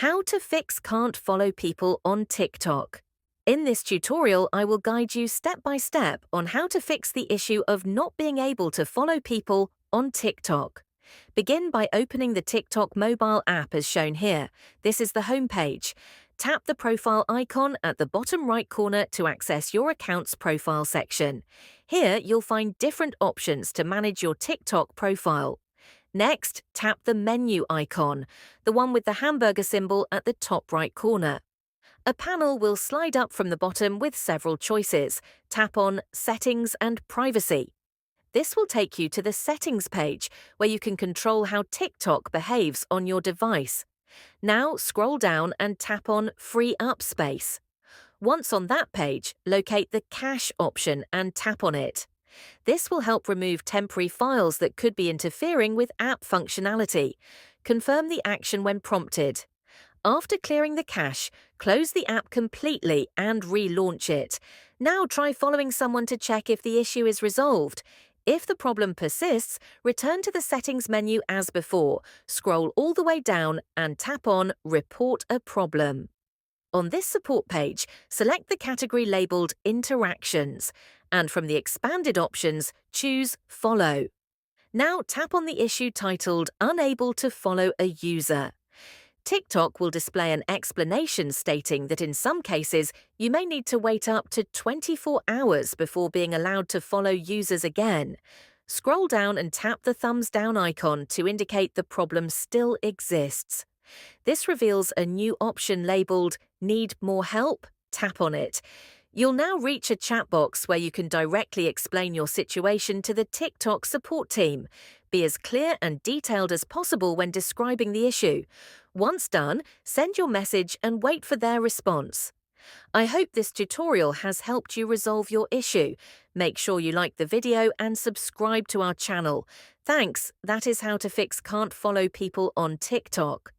How to fix can't follow people on TikTok. In this tutorial, I will guide you step by step on how to fix the issue of not being able to follow people on TikTok. Begin by opening the TikTok mobile app as shown here. This is the home page. Tap the profile icon at the bottom right corner to access your account's profile section. Here, you'll find different options to manage your TikTok profile. Next, tap the menu icon, the one with the hamburger symbol at the top right corner. A panel will slide up from the bottom with several choices. Tap on Settings and Privacy. This will take you to the Settings page, where you can control how TikTok behaves on your device. Now scroll down and tap on Free Up Space. Once on that page, locate the Cache option and tap on it. This will help remove temporary files that could be interfering with app functionality. Confirm the action when prompted. After clearing the cache, close the app completely and relaunch it. Now try following someone to check if the issue is resolved. If the problem persists, return to the settings menu as before, scroll all the way down and tap on Report a Problem. On this support page, select the category labelled Interactions, and from the expanded options, choose Follow. Now tap on the issue titled Unable to Follow a User. TikTok will display an explanation stating that in some cases, you may need to wait up to 24 hours before being allowed to follow users again. Scroll down and tap the thumbs down icon to indicate the problem still exists. This reveals a new option labelled Need More Help? Tap on it. You'll now reach a chat box where you can directly explain your situation to the TikTok support team. Be as clear and detailed as possible when describing the issue. Once done, send your message and wait for their response. I hope this tutorial has helped you resolve your issue. Make sure you like the video and subscribe to our channel. Thanks, that is how to fix can't follow people on TikTok.